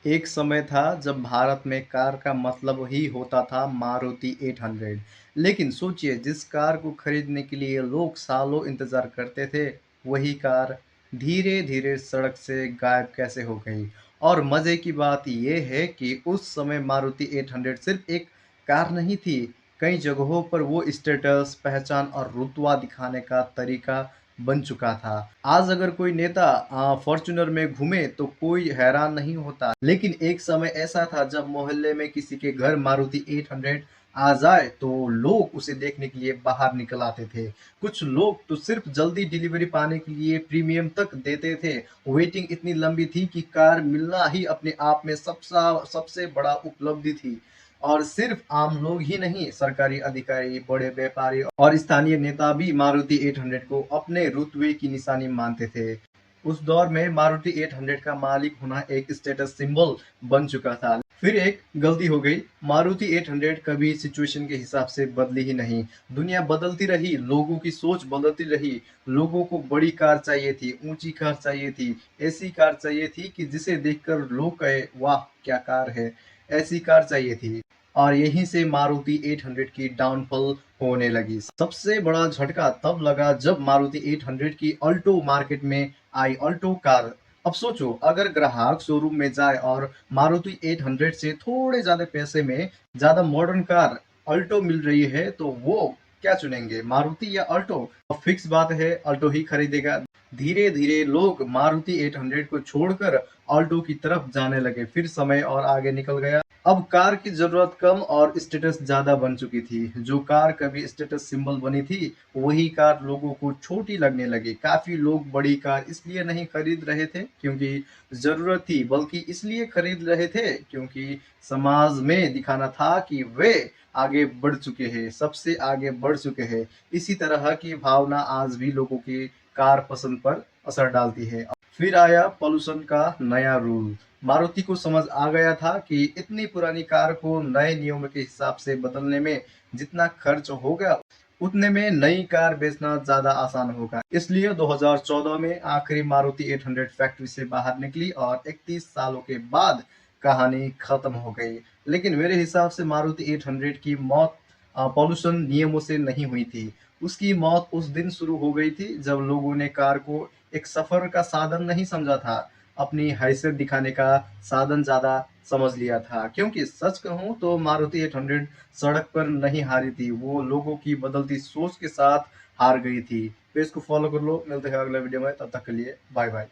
एक समय था जब भारत में कार का मतलब ही होता था मारुति 800। लेकिन सोचिए, जिस कार को खरीदने के लिए लोग सालों इंतजार करते थे, वही कार धीरे धीरे सड़क से गायब कैसे हो गई। और मजे की बात यह है कि उस समय मारुति 800 सिर्फ एक कार नहीं थी। कई जगहों पर वो स्टेटस, पहचान और रुतबा दिखाने का तरीका बन चुका था। आज अगर कोई नेता फॉर्च्यूनर में घूमे तो कोई हैरान नहीं होता। लेकिन एक समय ऐसा था जब मोहल्ले में किसी के घर मारुति 800 आ जाए तो लोग उसे देखने के लिए बाहर निकल आते थे। कुछ लोग तो सिर्फ जल्दी डिलीवरी पाने के लिए प्रीमियम तक देते थे। वेटिंग इतनी लंबी थी कि कार मिलना ही अपने आप में सबसे सबसे बड़ा उपलब्धि थी। और सिर्फ आम लोग ही नहीं, सरकारी अधिकारी, बड़े व्यापारी और स्थानीय नेता भी मारुति 800 को अपने रुतबे की निशानी मानते थे। उस दौर में मारुति 800 का मालिक होना एक स्टेटस सिंबल बन चुका था। फिर एक गलती हो गई। मारुति 800 कभी सिचुएशन के हिसाब से बदली ही नहीं। दुनिया बदलती रही, लोगों की सोच बदलती रही। लोगों को बड़ी कार चाहिए थी, ऊंची कार चाहिए थी, ऐसी कार चाहिए थी कि जिसे देखकर लोग कहे, वाह क्या कार है। ऐसी कार चाहिए थी। और यहीं से मारुति 800 की डाउनफॉल होने लगी। सबसे बड़ा झटका तब लगा जब मारुति 800 की अल्टो मार्केट में आई। अल्टो कार, अब सोचो, अगर ग्राहक शोरूम में जाए और मारुति 800 से थोड़े ज्यादा पैसे में ज्यादा मॉडर्न कार अल्टो मिल रही है तो वो क्या चुनेंगे, मारुति या अल्टो? अब फिक्स बात है, अल्टो ही खरीदेगा। धीरे धीरे लोग मारुति 800 को छोड़कर अल्टो की तरफ जाने लगे। फिर समय और आगे निकल गया। अब कार की जरूरत कम और स्टेटस ज्यादा बन चुकी थी। जो कार कभी स्टेटस सिंबल बनी थी, वही कार लोगों को छोटी लगने लगी। काफी लोग बड़ी कार इसलिए नहीं खरीद रहे थे क्योंकि जरूरत थी, बल्कि इसलिए खरीद रहे थे क्योंकि समाज में दिखाना था कि वे आगे बढ़ चुके हैं, सबसे आगे बढ़ चुके हैं। इसी तरह की भावना आज भी लोगों की कार पसंद पर असर डालती है। फिर आया पॉल्यूशन का नया रूल। मारुति को समझ आ गया था कि इतनी पुरानी कार को नए नियमों के हिसाब से बदलने में जितना खर्च होगा, उतने में नई कार बेचना ज्यादा आसान होगा। इसलिए 2014 में आखिरी मारुति 800 फैक्ट्री से बाहर निकली और 31 सालों के बाद कहानी खत्म हो गई। लेकिन मेरे हिसाब से मारुति 800 की मौत पॉल्यूशन नियमों से नहीं हुई थी। उसकी मौत उस दिन शुरू हो गई थी जब लोगों ने कार को एक सफर का साधन नहीं समझा था, अपनी हैसियत दिखाने का साधन ज्यादा समझ लिया था। क्योंकि सच कहूं तो मारुति 800 सड़क पर नहीं हारी थी, वो लोगों की बदलती सोच के साथ हार गई थी। पेज को फॉलो कर लो, मिलते हैं अगले वीडियो में, तब तक के लिए बाय बाय।